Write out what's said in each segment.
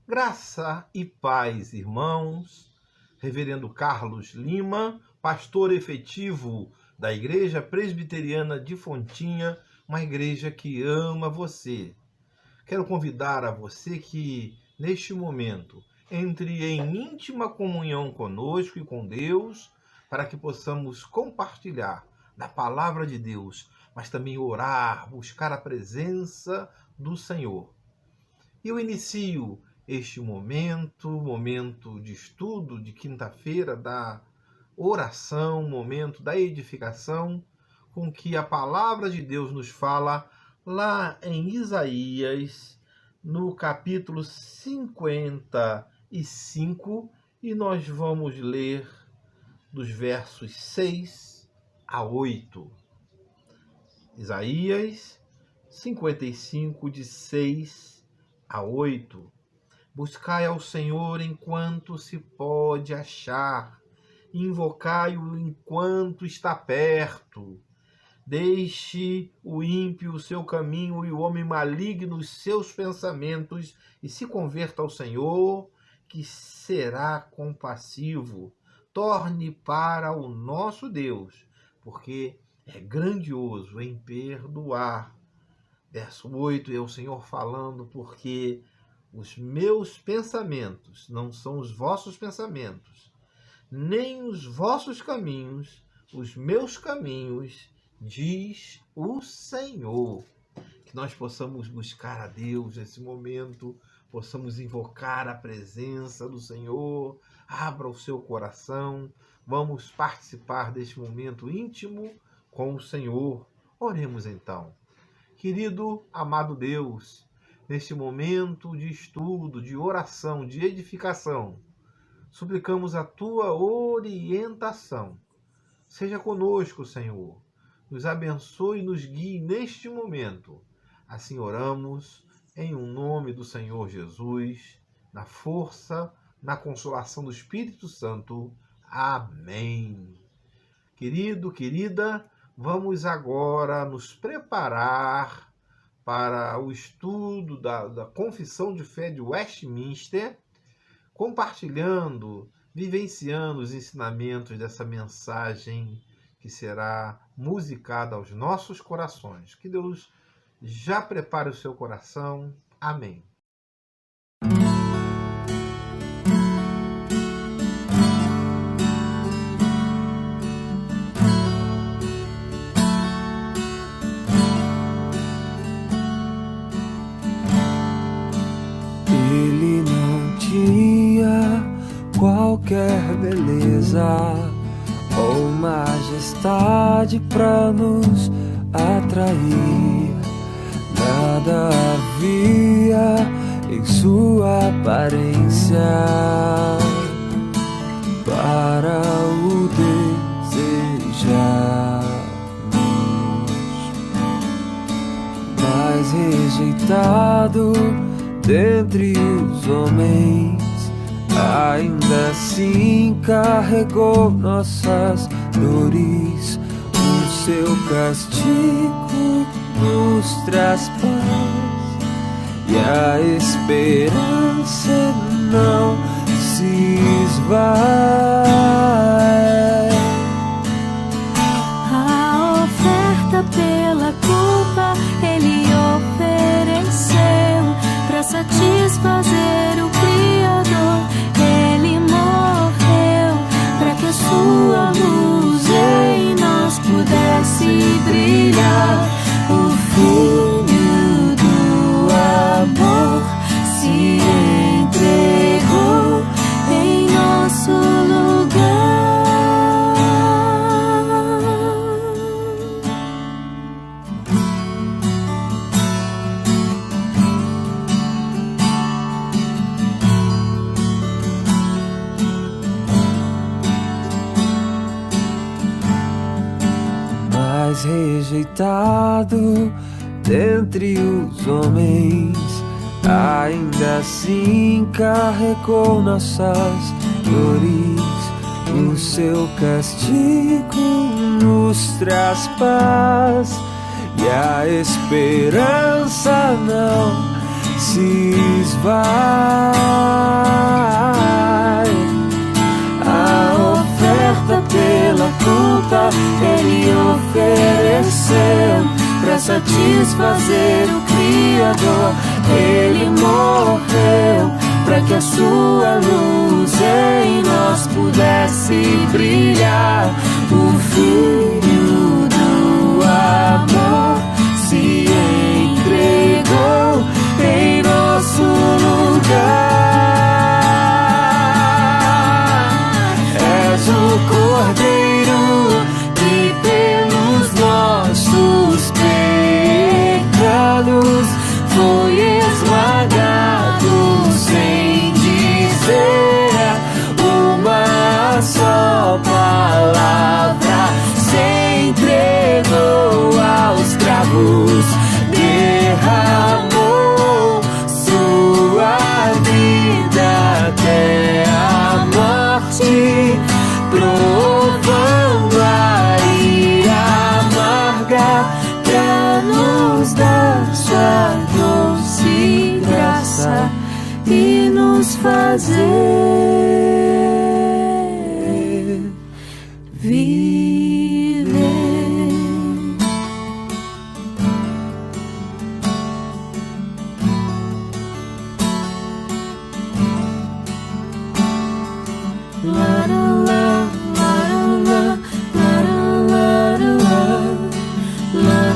Graça e paz, irmãos. Reverendo Carlos Lima, pastor efetivo da Igreja Presbiteriana de Fontinha, uma igreja que ama você. Quero convidar a você que, neste momento, entre em íntima comunhão conosco e com Deus, para que possamos compartilhar da palavra de Deus, mas também orar, buscar a presença do Senhor. Eu inicio este momento de estudo de quinta-feira, da oração, momento da edificação, com que a palavra de Deus nos fala lá em Isaías, no capítulo 55, e nós vamos ler dos versos 6 a 8. Isaías 55, de 6 a 8. Buscai ao Senhor enquanto se pode achar, invocai-o enquanto está perto. Deixe o ímpio o seu caminho e o homem maligno os seus pensamentos, e se converta ao Senhor, que será compassivo. Torne para o nosso Deus, porque é grandioso em perdoar. Verso 8 é o Senhor falando, porque os meus pensamentos não são os vossos pensamentos, nem os vossos caminhos, os meus caminhos, diz o Senhor. Que nós possamos buscar a Deus nesse momento, possamos invocar a presença do Senhor. Abra o seu coração, vamos participar deste momento íntimo com o Senhor. Oremos então. Querido, amado Deus, neste momento de estudo, de oração, de edificação, suplicamos a Tua orientação. Seja conosco, Senhor. Nos abençoe e nos guie neste momento. Assim oramos, em um nome do Senhor Jesus, na força, na consolação do Espírito Santo. Amém. Querido, querida, vamos agora nos preparar para o estudo da Confissão de Fé de Westminster, compartilhando, vivenciando os ensinamentos dessa mensagem que será musicada aos nossos corações. Que Deus já prepare o seu coração. Amém. Ele não tinha qualquer beleza ou majestade pra nos atrair. Nada havia em sua aparência para o desejarmos, mas rejeitado dentre os homens, ainda assim carregou nossas dores. O seu castigo nos traz paz, e a esperança não se esvai. A oferta pela culpa Ele ofereceu para satisfazer o Criador. Ele morreu para que a sua luz em nós pudesse brilhar. O Filho do amor se entregou em nosso lugar. Mas rejeitado dentre os homens, ainda assim carregou nossas dores. O seu castigo nos traz paz, e a esperança não se esvai. A oferta pela culpa ele ofereceu para satisfazer o Criador. Ele morreu para que a sua luz em nós pudesse brilhar. O Filho do amor se entregou em nosso lugar. És o Cordeiro que pelos nossos pecados foi esmagado sem dizer uma só palavra. Se entregou aos cravos, derramou sua vida até a morte, provando a ira amarga pra nos dar sua doce graça e nos fazer viver. La la la, la la la, la la la, la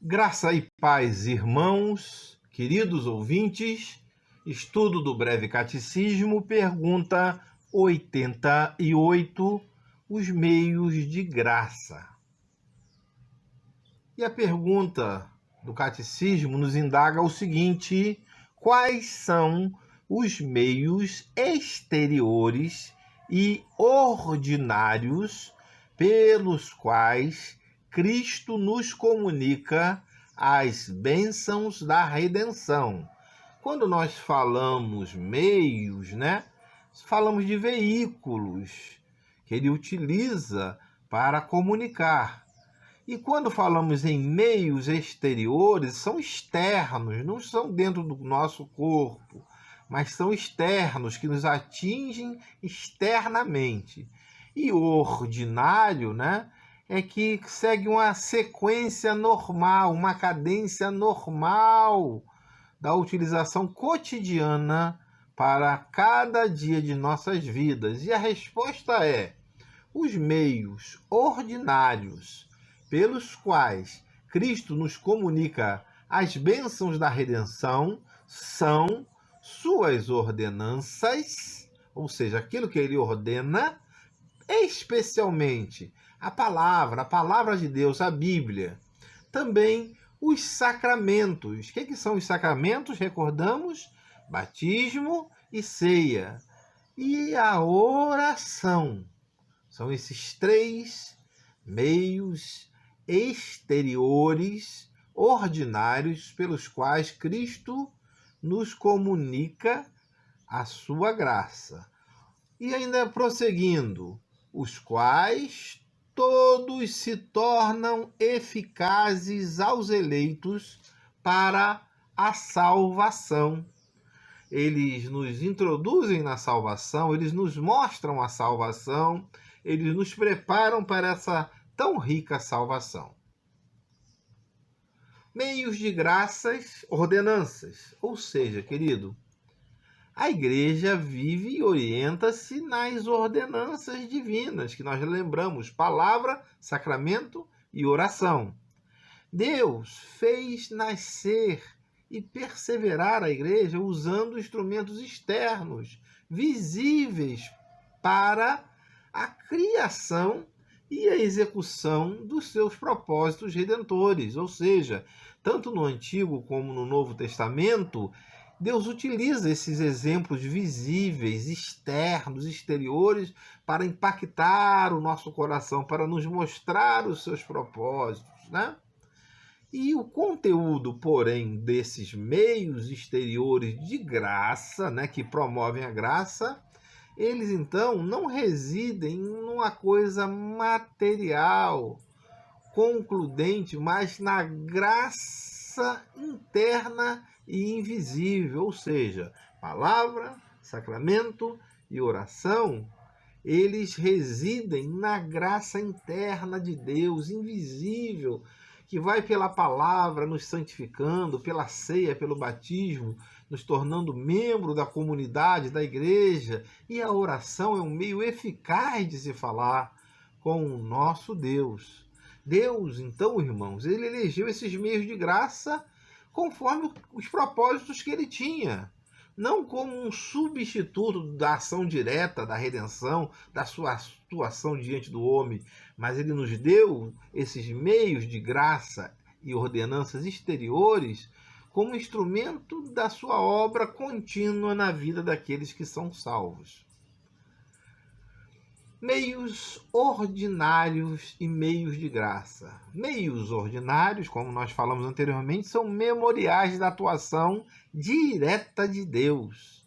Graça e paz, irmãos, queridos ouvintes, estudo do Breve Catecismo, pergunta 88, os meios de graça. E a pergunta do Catecismo nos indaga o seguinte: quais são os meios exteriores e ordinários pelos quais Cristo nos comunica as bênçãos da redenção? Quando nós falamos meios, falamos de veículos que ele utiliza para comunicar. E quando falamos em meios exteriores, são externos, não são dentro do nosso corpo, mas são externos, que nos atingem externamente. E o ordinário, é que segue uma sequência normal, uma cadência normal da utilização cotidiana para cada dia de nossas vidas. E a resposta é: os meios ordinários pelos quais Cristo nos comunica as bênçãos da redenção são suas ordenanças, ou seja, aquilo que ele ordena, especialmente a palavra de Deus, a Bíblia. Também os sacramentos. O que são os sacramentos? Recordamos? Batismo e ceia. E a oração. São esses três meios exteriores, ordinários, pelos quais Cristo nos comunica a sua graça. E ainda prosseguindo, os quais todos se tornam eficazes aos eleitos para a salvação. Eles nos introduzem na salvação, eles nos mostram a salvação, eles nos preparam para essa tão rica salvação. Meios de graças, ordenanças. Ou seja, querido, a igreja vive e orienta-se nas ordenanças divinas, que nós lembramos: palavra, sacramento e oração. Deus fez nascer e perseverar a igreja usando instrumentos externos, visíveis, para a criação e a execução dos seus propósitos redentores. Ou seja, tanto no Antigo como no Novo Testamento, Deus utiliza esses exemplos visíveis, externos, exteriores, para impactar o nosso coração, para nos mostrar os seus propósitos, E o conteúdo, porém, desses meios exteriores de graça, né, que promovem a graça, eles então não residem numa coisa material, concludente, mas na graça interna e invisível, ou seja, palavra, sacramento e oração, eles residem na graça interna de Deus, invisível, que vai pela palavra nos santificando, pela ceia, pelo batismo, nos tornando membro da comunidade, da igreja. E a oração é um meio eficaz de se falar com o nosso Deus. Deus, então, irmãos, ele elegeu esses meios de graça conforme os propósitos que ele tinha. Não como um substituto da ação direta, da redenção, da sua atuação diante do homem, mas ele nos deu esses meios de graça e ordenanças exteriores como instrumento da sua obra contínua na vida daqueles que são salvos. Meios ordinários e meios de graça. Meios ordinários, como nós falamos anteriormente, são memoriais da atuação direta de Deus.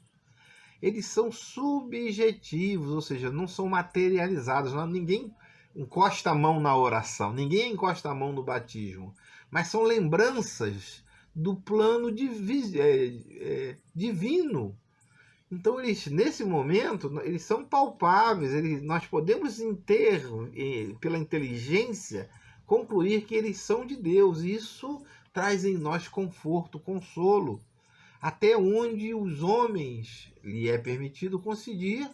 Eles são subjetivos, ou seja, não são materializados. Ninguém encosta a mão na oração, ninguém encosta a mão no batismo, mas são lembranças do plano divino. Então, nesse momento, eles são palpáveis, nós podemos pela inteligência, concluir que eles são de Deus. Isso traz em nós conforto, consolo, até onde os homens lhe é permitido conseguir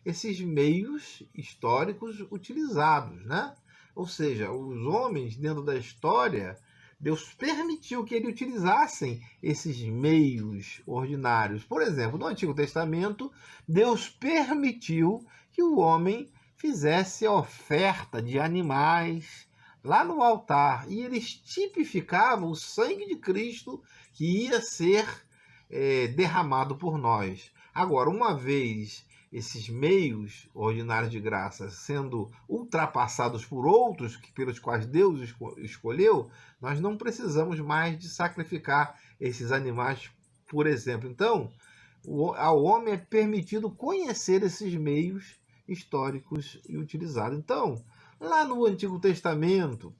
esses meios históricos utilizados, né? Ou seja, os homens, dentro da história, Deus permitiu que eles utilizassem esses meios ordinários. Por exemplo, no Antigo Testamento, Deus permitiu que o homem fizesse a oferta de animais lá no altar. E eles tipificavam o sangue de Cristo que ia ser derramado por nós. Agora, uma vez esses meios ordinários de graça sendo ultrapassados por outros pelos quais Deus escolheu, nós não precisamos mais de sacrificar esses animais, por exemplo. Então, ao homem é permitido conhecer esses meios históricos e utilizados. Então, lá no Antigo Testamento,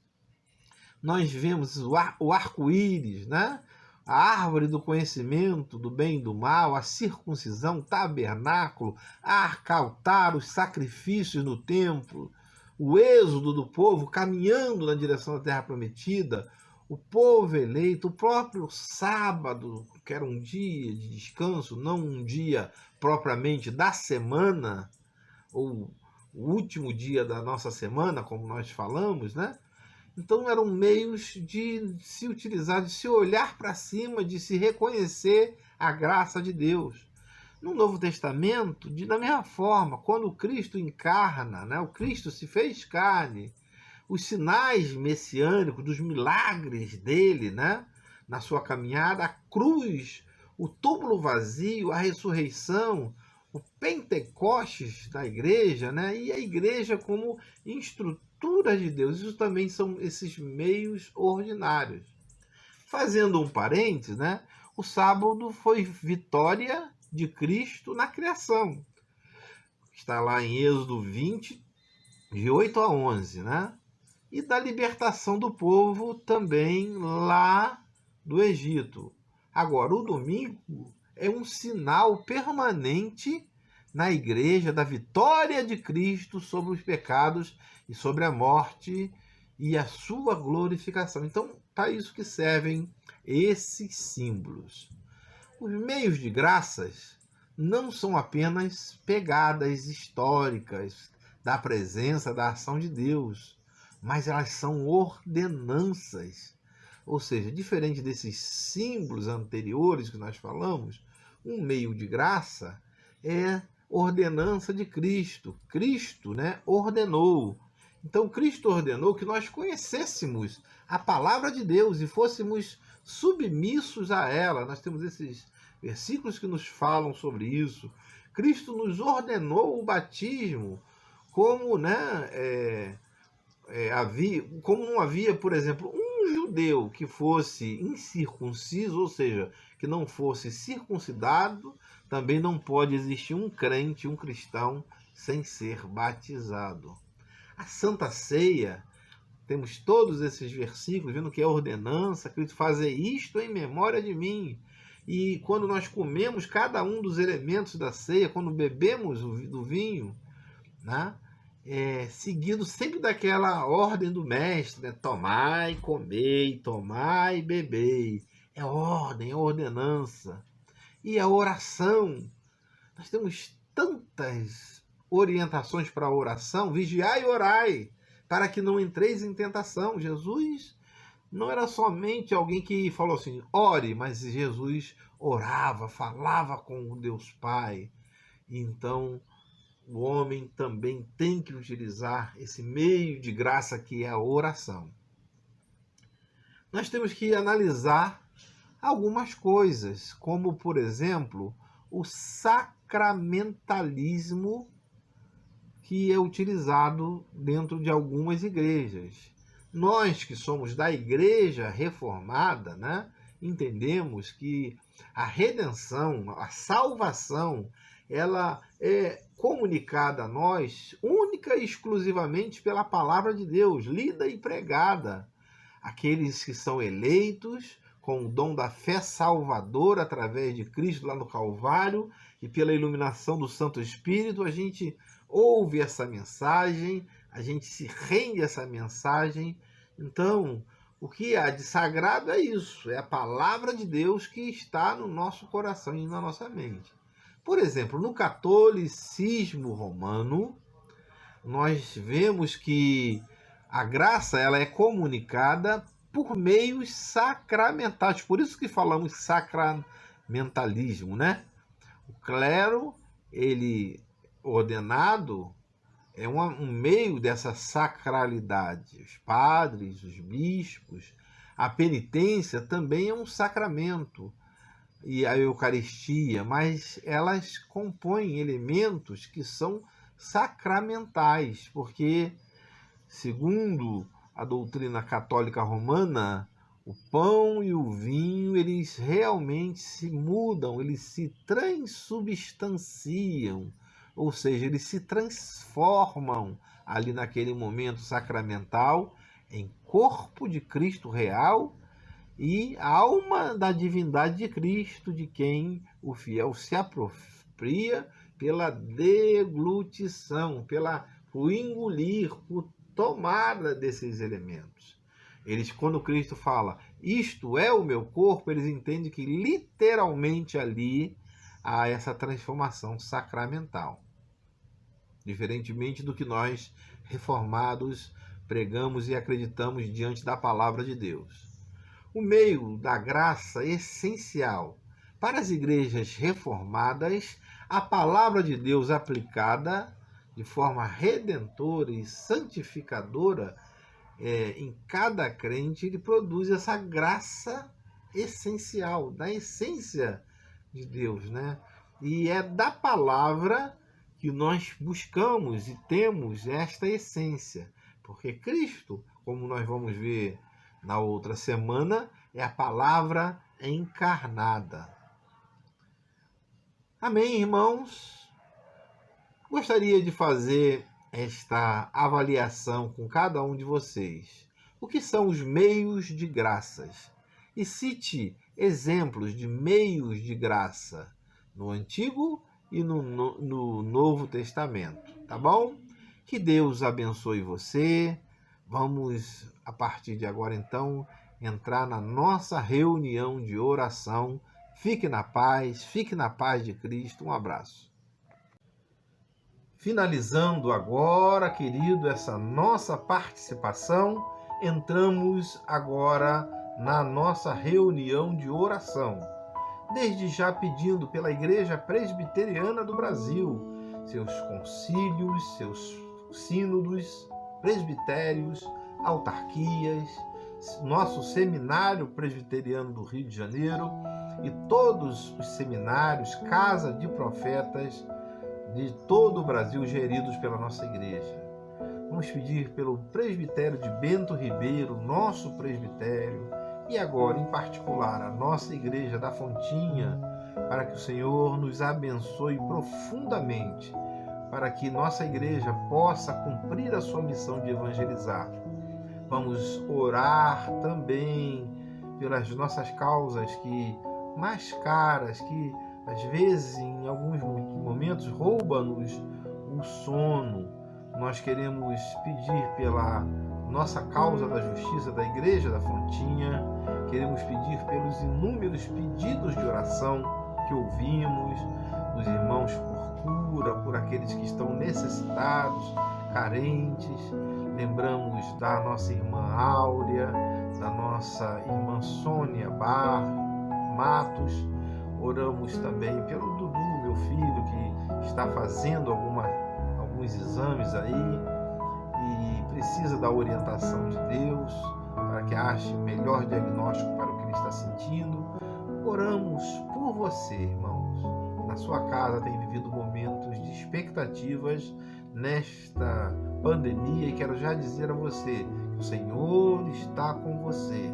nós vemos o arco-íris, né? A árvore do conhecimento do bem e do mal, a circuncisão, o tabernáculo, arca, altar, os sacrifícios no templo, o êxodo do povo caminhando na direção da terra prometida, o povo eleito, o próprio sábado, que era um dia de descanso, não um dia propriamente da semana, ou o último dia da nossa semana, como nós falamos, né? Então eram meios de se utilizar, de se olhar para cima, de se reconhecer a graça de Deus. No Novo Testamento, da mesma forma, quando o Cristo encarna, né, o Cristo se fez carne, os sinais messiânicos, dos milagres dele, né, na sua caminhada, a cruz, o túmulo vazio, a ressurreição, o Pentecostes da igreja, né, e a igreja como instrutor de Deus, isso também são esses meios ordinários. Fazendo um parênteses, né? O sábado foi vitória de Cristo na criação. Está lá em Êxodo 20, de 8 a 11, né? E da libertação do povo também lá do Egito. Agora, o domingo é um sinal permanente na igreja da vitória de Cristo sobre os pecados e sobre a morte e a sua glorificação. Então, para isso que servem esses símbolos. Os meios de graças não são apenas pegadas históricas da presença, da ação de Deus, mas elas são ordenanças. Ou seja, diferente desses símbolos anteriores que nós falamos, um meio de graça é ordenança de Cristo. Cristo, né, ordenou. Então, Cristo ordenou que nós conhecêssemos a palavra de Deus e fôssemos submissos a ela. Nós temos esses versículos que nos falam sobre isso. Cristo nos ordenou o batismo, como, né, como não havia, por exemplo, um judeu que fosse incircunciso, ou seja, que não fosse circuncidado, também não pode existir um crente, um cristão, sem ser batizado. A Santa Ceia, temos todos esses versículos, vendo que é ordenança, Cristo fazer isto em memória de mim. E quando nós comemos cada um dos elementos da ceia, quando bebemos do vinho, né? Seguido sempre daquela ordem do mestre, né? Tomai, comei, tomai, bebei. É ordem, é ordenança. E a oração, nós temos tantas orientações para a oração. Vigiai e orai, para que não entreis em tentação. Jesus não era somente alguém que falou assim, ore, mas Jesus orava, falava com o Deus Pai. Então, o homem também tem que utilizar esse meio de graça que é a oração. Nós temos que analisar algumas coisas, como, por exemplo, o sacramentalismo que é utilizado dentro de algumas igrejas. Nós que somos da Igreja Reformada, né, entendemos que a redenção, a salvação, ela é comunicada a nós única e exclusivamente pela palavra de Deus, lida e pregada. Aqueles que são eleitos com o dom da fé salvadora através de Cristo lá no Calvário e pela iluminação do Santo Espírito, a gente ouve essa mensagem, a gente se rende a essa mensagem. Então, o que há de sagrado é isso, é a palavra de Deus que está no nosso coração e na nossa mente. Por exemplo, no catolicismo romano, nós vemos que a graça ela é comunicada por meios sacramentais. Por isso que falamos sacramentalismo, né? O clero, ele ordenado, é um meio dessa sacralidade. Os padres, os bispos, a penitência também é um sacramento. E a Eucaristia, mas elas compõem elementos que são sacramentais, porque, segundo a doutrina católica romana, o pão e o vinho, eles realmente se mudam, eles se transubstanciam, ou seja, eles se transformam ali naquele momento sacramental em corpo de Cristo real e alma da divindade de Cristo, de quem o fiel se apropria pela deglutição, por engolir, por tomada desses elementos. Eles, quando Cristo fala, isto é o meu corpo, eles entendem que literalmente ali há essa transformação sacramental. Diferentemente do que nós, reformados, pregamos e acreditamos diante da palavra de Deus. O meio da graça essencial para as igrejas reformadas, a palavra de Deus aplicada de forma redentora e santificadora em cada crente, ele produz essa graça essencial, da essência de Deus, né? E é da palavra que nós buscamos e temos esta essência, porque Cristo, como nós vamos ver na outra semana, é a palavra encarnada. Amém, irmãos? Gostaria de fazer esta avaliação com cada um de vocês. O que são os meios de graças? E cite exemplos de meios de graça no Antigo e no Novo Testamento, tá bom? Que Deus abençoe você. Vamos, a partir de agora, então, entrar na nossa reunião de oração. Fique na paz de Cristo. Um abraço. Finalizando agora, querido, essa nossa participação, entramos agora na nossa reunião de oração. Desde já pedindo pela Igreja Presbiteriana do Brasil, seus concílios, seus sínodos, presbitérios, autarquias, nosso Seminário Presbiteriano do Rio de Janeiro e todos os seminários, Casa de Profetas de todo o Brasil, geridos pela nossa igreja. No Vamos pedir pelo presbitério de Bento Ribeiro, nosso presbitério, e agora, em particular, a nossa igreja da Fontinha, para que o Senhor nos abençoe profundamente, para que nossa igreja possa cumprir a sua missão de evangelizar. Vamos orar também pelas nossas causas mais caras, que às vezes, em alguns momentos, rouba-nos o sono. Nós queremos pedir pela nossa causa da justiça da Igreja da Fontinha, queremos pedir pelos inúmeros pedidos de oração que ouvimos, dos irmãos por cura, por aqueles que estão necessitados, carentes. Lembramos da nossa irmã Áurea, da nossa irmã Sônia Matos. Oramos também pelo Dudu, meu filho, que está fazendo alguns exames aí e precisa da orientação de Deus para que ache o melhor diagnóstico para o que ele está sentindo. Oramos por você, irmãos. Na sua casa tem vivido momentos de expectativas nesta pandemia, e quero já dizer a você que o Senhor está com você.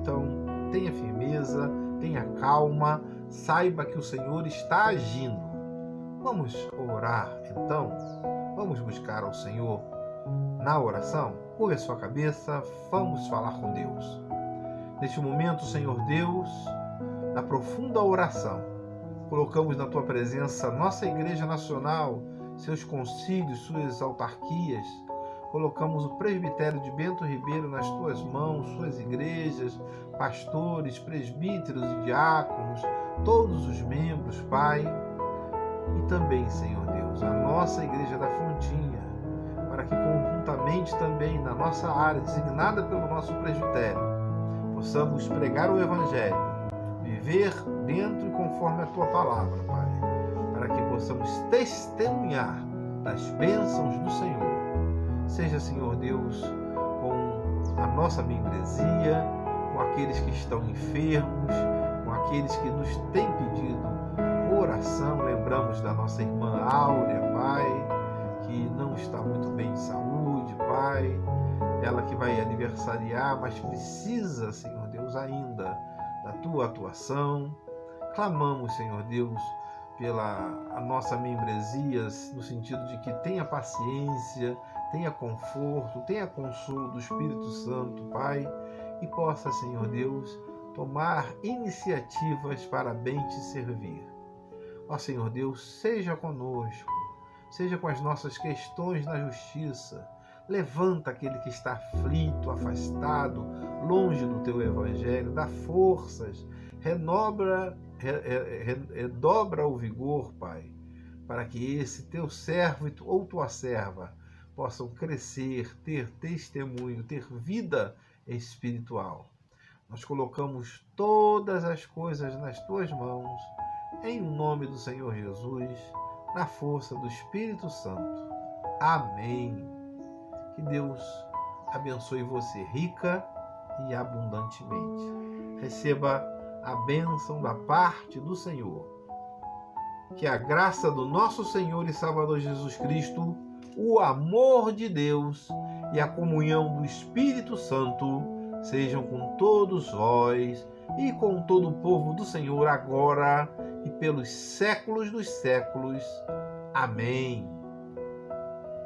Então, tenha firmeza, tenha calma, saiba que o Senhor está agindo. Vamos orar, então? Vamos buscar ao Senhor na oração? Curve a sua cabeça, vamos falar com Deus. Neste momento, Senhor Deus, na profunda oração, colocamos na Tua presença nossa Igreja Nacional, seus concílios, suas autarquias. Colocamos o presbitério de Bento Ribeiro nas Tuas mãos, suas igrejas, pastores, presbíteros e diáconos, todos os membros, Pai. E também, Senhor Deus, a nossa Igreja da Fontinha, para que conjuntamente também na nossa área, designada pelo nosso presbitério, possamos pregar o Evangelho, viver dentro e conforme a Tua palavra, Pai, para que possamos testemunhar das bênçãos do Senhor. Seja, Senhor Deus, com a nossa membresia, com aqueles que estão enfermos, com aqueles que nos têm pedido oração. Lembramos da nossa irmã Áurea, Pai, que não está muito bem de saúde, Pai. Ela que vai aniversariar, mas precisa, Senhor Deus, ainda da Tua atuação. Clamamos, Senhor Deus, pela a nossa membresia, no sentido de que tenha paciência, tenha conforto, tenha consolo do Espírito Santo, Pai, e possa, Senhor Deus, tomar iniciativas para bem Te servir. Ó Senhor Deus, seja conosco, seja com as nossas questões na justiça. Levanta aquele que está aflito, afastado, longe do Teu Evangelho, dá forças, redobra o vigor, Pai, para que esse Teu servo ou Tua serva possam crescer, ter testemunho, ter vida espiritual. Nós colocamos todas as coisas nas Tuas mãos, em nome do Senhor Jesus, na força do Espírito Santo. Amém. Que Deus abençoe você rica e abundantemente. Receba a bênção da parte do Senhor. Que a graça do nosso Senhor e Salvador Jesus Cristo, o amor de Deus e a comunhão do Espírito Santo sejam com todos vós e com todo o povo do Senhor agora e pelos séculos dos séculos. Amém.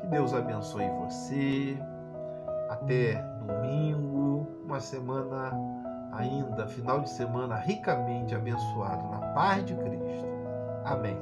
Que Deus abençoe você. Até domingo, uma semana ainda, final de semana ricamente abençoado na paz de Cristo. Amém.